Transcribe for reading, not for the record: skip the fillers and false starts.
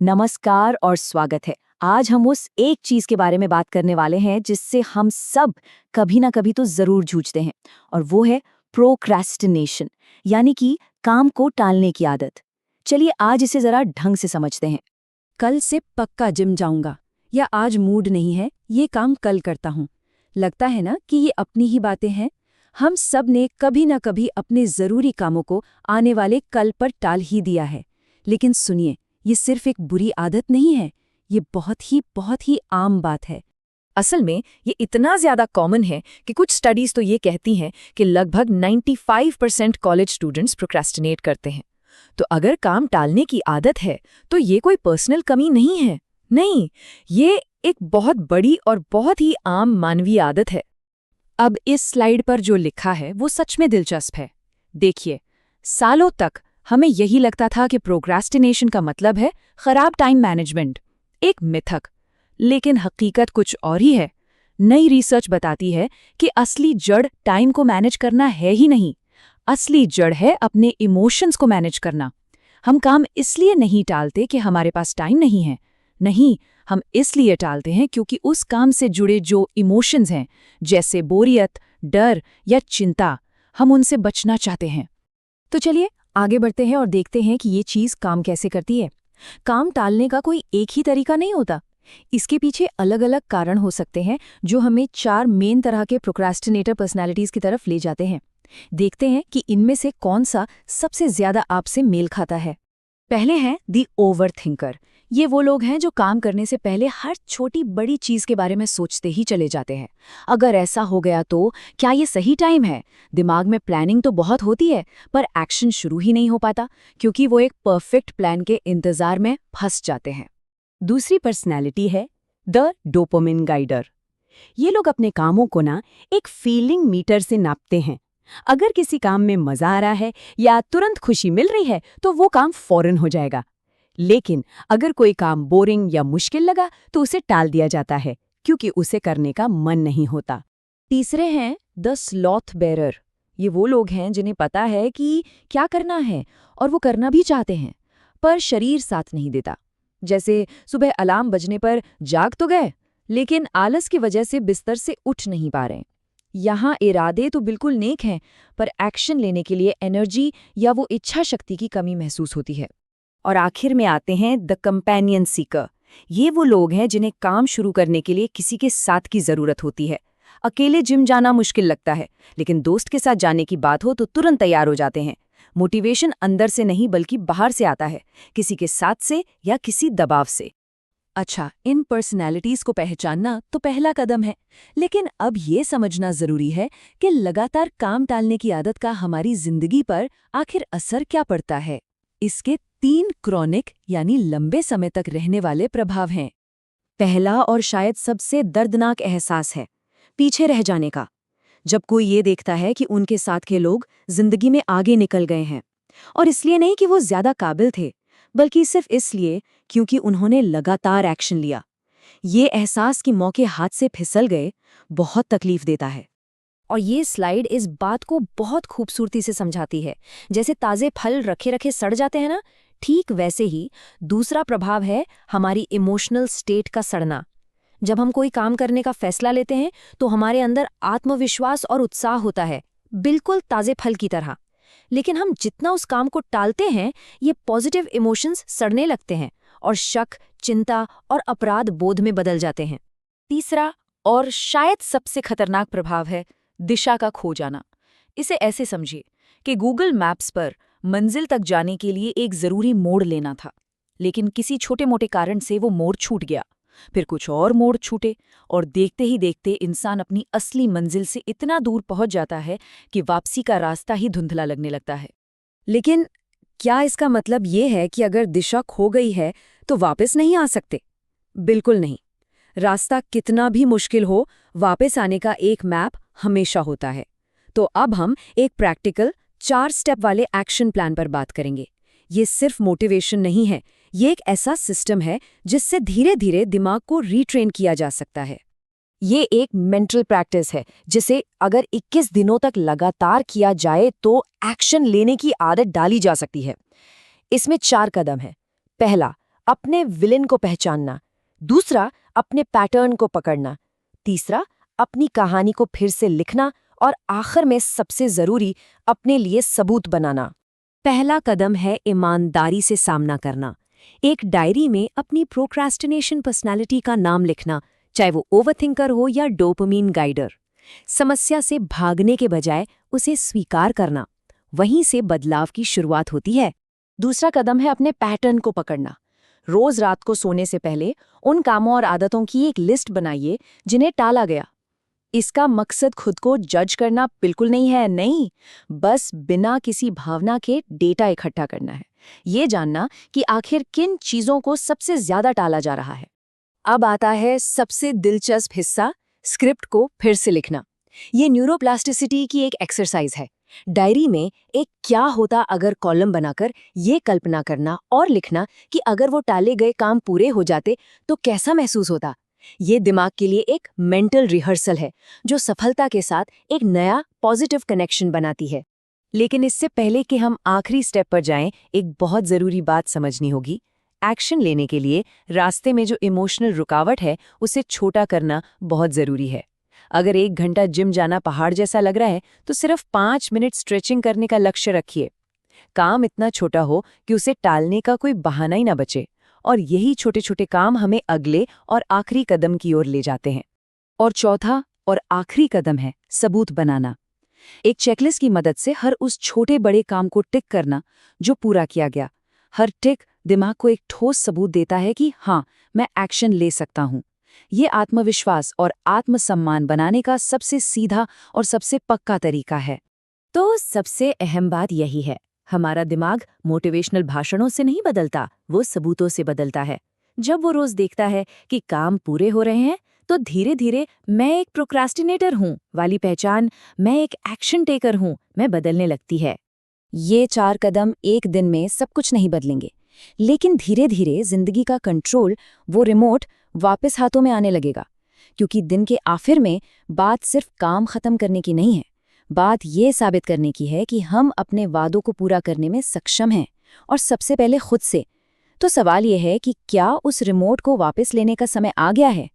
नमस्कार और स्वागत है। आज हम उस एक चीज के बारे में बात करने वाले हैं जिससे हम सब कभी ना कभी तो जरूर जूझते हैं, और वो है प्रोक्रेस्टिनेशन, यानी कि काम को टालने की आदत। चलिए आज इसे जरा ढंग से समझते हैं। कल से पक्का जिम जाऊंगा या आज मूड नहीं है, ये काम कल करता हूँ। लगता है ना कि ये अपनी ही बातें हैं। हम सब ने कभी न कभी अपने जरूरी कामों को आने वाले कल पर टाल ही दिया है। लेकिन सुनिए, ये सिर्फ एक बुरी आदत नहीं है, ये बहुत ही आम बात है। असल में ये इतना ज्यादा कॉमन है कि कुछ स्टडीज तो ये कहती हैं कि लगभग 95% कॉलेज स्टूडेंट्स प्रोक्रेस्टिनेट करते हैं। तो अगर काम टालने की आदत है तो ये कोई पर्सनल कमी नहीं है। नहीं, ये एक बहुत बड़ी और बहुत ही आम मानवीय आदत है। अब इस स्लाइड पर जो लिखा है वो सच में दिलचस्प है। देखिए, सालों तक हमें यही लगता था कि प्रोक्रेस्टिनेशन का मतलब है खराब टाइम मैनेजमेंट, एक मिथक। लेकिन हकीकत कुछ और ही है। नई रिसर्च बताती है कि असली जड़ टाइम को मैनेज करना है ही नहीं। असली जड़ है अपने इमोशंस को मैनेज करना। हम काम इसलिए नहीं टालते कि हमारे पास टाइम नहीं है। नहीं, हम इसलिए टालते हैं क्योंकि उस काम से जुड़े जो इमोशंस हैं, जैसे बोरियत, डर या चिंता, हम उनसे बचना चाहते हैं। तो चलिए आगे बढ़ते हैं और देखते हैं कि ये चीज़ काम कैसे करती है। काम टालने का कोई एक ही तरीका नहीं होता। इसके पीछे अलग अलग कारण हो सकते हैं जो हमें 4 मेन तरह के प्रोक्रेस्टिनेटर पर्सनालिटीज की तरफ ले जाते हैं। देखते हैं कि इनमें से कौन सा सबसे ज्यादा आपसे मेल खाता है। पहले हैं दी ओवरथिंकर। ये वो लोग हैं जो काम करने से पहले हर छोटी बड़ी चीज के बारे में सोचते ही चले जाते हैं। अगर ऐसा हो गया तो क्या ये सही टाइम है? दिमाग में प्लानिंग तो बहुत होती है, पर एक्शन शुरू ही नहीं हो पाता क्योंकि वो एक परफेक्ट प्लान के इंतजार में फंस जाते हैं। दूसरी पर्सनैलिटी है द डोपामिन गाइडर। ये लोग अपने कामों को ना एक फीलिंग मीटर से नापते हैं। अगर किसी काम में मजा आ रहा है या तुरंत खुशी मिल रही है तो वो काम फौरन हो जाएगा। लेकिन अगर कोई काम बोरिंग या मुश्किल लगा तो उसे टाल दिया जाता है क्योंकि उसे करने का मन नहीं होता। तीसरे हैं द स्लॉथ बेरर। ये वो लोग हैं जिन्हें पता है कि क्या करना है और वो करना भी चाहते हैं, पर शरीर साथ नहीं देता। जैसे सुबह अलार्म बजने पर जाग तो गए, लेकिन आलस की वजह से बिस्तर से उठ नहीं पा रहे। यहाँ इरादे तो बिल्कुल नेक हैं, पर एक्शन लेने के लिए एनर्जी या वो इच्छा शक्ति की कमी महसूस होती है। और आखिर में आते हैं द कंपेनियन सीकर। ये वो लोग हैं जिन्हें काम शुरू करने के लिए किसी के साथ की जरूरत होती है। अकेले जिम जाना मुश्किल लगता है, लेकिन दोस्त के साथ जाने की बात हो तो तुरंत तैयार हो जाते हैं। मोटिवेशन अंदर से नहीं बल्कि बाहर से आता है, किसी के साथ से या किसी दबाव से। अच्छा, इन पर्सनैलिटीज को पहचानना तो पहला कदम है, लेकिन अब ये समझना जरूरी है कि लगातार काम टालने की आदत का हमारी जिंदगी पर आखिर असर क्या पड़ता है। इसके 3 क्रॉनिक यानी लंबे समय तक रहने वाले प्रभाव हैं। पहला और शायद सबसे दर्दनाक एहसास है पीछे रह जाने का। जब कोई ये देखता है कि उनके साथ के लोग जिंदगी में आगे निकल गए हैं, और इसलिए नहीं कि वो ज्यादा काबिल थे, बल्कि सिर्फ इसलिए क्योंकि उन्होंने लगातार एक्शन लिया। ये एहसास कि मौके हाथ से फिसल गए बहुत तकलीफ देता है। और ये स्लाइड इस बात को बहुत खूबसूरती से समझाती है। जैसे ताज़े फल रखे रखे सड़ जाते हैं ना, ठीक वैसे ही दूसरा प्रभाव है हमारी इमोशनल स्टेट का सड़ना। जब हम कोई काम करने का फैसला लेते हैं तो हमारे अंदर आत्मविश्वास और उत्साह होता है, बिल्कुल ताज़े फल की तरह। लेकिन हम जितना उस काम को टालते हैं, ये पॉजिटिव इमोशंस सड़ने लगते हैं और शक, चिंता और अपराध बोध में बदल जाते हैं। तीसरा और शायद सबसे खतरनाक प्रभाव है दिशा का खो जाना। इसे ऐसे समझिए कि गूगल मैप्स पर मंजिल तक जाने के लिए एक जरूरी मोड़ लेना था, लेकिन किसी छोटे मोटे कारण से वो मोड़ छूट गया। फिर कुछ और मोड़ छूटे और देखते ही देखते इंसान अपनी असली मंजिल से इतना दूर पहुंच जाता है कि वापसी का रास्ता ही धुंधला लगने लगता है। लेकिन क्या इसका मतलब ये है कि अगर दिशा खो गई है तो वापस नहीं आ सकते? बिल्कुल नहीं। रास्ता कितना भी मुश्किल हो, वापस आने का एक मैप हमेशा होता है। तो अब हम एक प्रैक्टिकल 4 स्टेप वाले एक्शन प्लान पर बात करेंगे। ये सिर्फ मोटिवेशन नहीं है, ये एक ऐसा सिस्टम है जिससे धीरे धीरे दिमाग को रीट्रेन किया जा सकता है। ये एक मेंटल प्रैक्टिस है जिसे अगर 21 दिनों तक लगातार किया जाए तो एक्शन लेने की आदत डाली जा सकती है। इसमें 4 कदम हैं। पहला, अपने विलेन को पहचानना। दूसरा, अपने पैटर्न को पकड़ना। तीसरा, अपनी कहानी को फिर से लिखना। और आखिर में सबसे जरूरी, अपने लिए सबूत बनाना। पहला कदम है ईमानदारी से सामना करना। एक डायरी में अपनी प्रोक्रास्टिनेशन पर्सनालिटी का नाम लिखना, चाहे वो ओवरथिंकर हो या डोपामिन गाइडर। समस्या से भागने के बजाय उसे स्वीकार करना, वहीं से बदलाव की शुरुआत होती है। दूसरा कदम है अपने पैटर्न को पकड़ना। रोज रात को सोने से पहले उन कामों और आदतों की एक लिस्ट बनाइए जिन्हें टाला गया। इसका मकसद खुद को जज करना बिल्कुल नहीं है, नहीं, बस बिना किसी भावना के डेटा इकट्ठा करना है। ये जानना कि आखिर किन चीजों को सबसे ज्यादा टाला जा रहा है। अब आता है सबसे दिलचस्प हिस्सा, स्क्रिप्ट को फिर से लिखना। ये न्यूरोप्लास्टिसिटी की एक एक्सरसाइज है। डायरी में एक क्या होता अगर कॉलम बनाकर ये कल्पना करना और लिखना कि अगर वो टाले गए काम पूरे हो जाते तो कैसा महसूस होता। ये दिमाग के लिए एक मेंटल रिहर्सल है जो सफलता के साथ एक नया पॉजिटिव कनेक्शन बनाती है। लेकिन इससे पहले कि हम आखिरी स्टेप पर जाएं, एक बहुत जरूरी बात समझनी होगी। एक्शन लेने के लिए रास्ते में जो इमोशनल रुकावट है उसे छोटा करना बहुत जरूरी है। अगर 1 घंटा जिम जाना पहाड़ जैसा लग रहा है तो सिर्फ 5 मिनट स्ट्रेचिंग करने का लक्ष्य रखिए। काम इतना छोटा हो कि उसे टालने का कोई बहाना ही ना बचे, और यही छोटे छोटे काम हमें अगले और आखिरी कदम की ओर ले जाते हैं। और चौथा और आखिरी कदम है सबूत बनाना। एक चेकलिस्ट की मदद से हर उस छोटे बड़े काम को टिक करना जो पूरा किया गया। हर टिक दिमाग को एक ठोस सबूत देता है कि हाँ, मैं एक्शन ले सकता हूँ। ये आत्मविश्वास और आत्मसम्मान बनाने का सबसे सीधा और सबसे पक्का तरीका है। तो सबसे अहम बात यही है, हमारा दिमाग मोटिवेशनल भाषणों से नहीं बदलता, वो सबूतों से बदलता है। जब वो रोज देखता है कि काम पूरे हो रहे हैं तो धीरे धीरे मैं एक प्रोक्रास्टिनेटर हूँ वाली पहचान, मैं एक एक्शन टेकर हूँ, मैं बदलने लगती है। ये 4 कदम एक दिन में सब कुछ नहीं बदलेंगे, लेकिन धीरे धीरे जिंदगी का कंट्रोल, वो रिमोट वापस हाथों में आने लगेगा। क्योंकि दिन के आखिर में बात सिर्फ काम खत्म करने की नहीं है, बात ये साबित करने की है कि हम अपने वादों को पूरा करने में सक्षम हैं, और सबसे पहले खुद से। तो सवाल ये है कि क्या उस रिमोट को वापस लेने का समय आ गया है?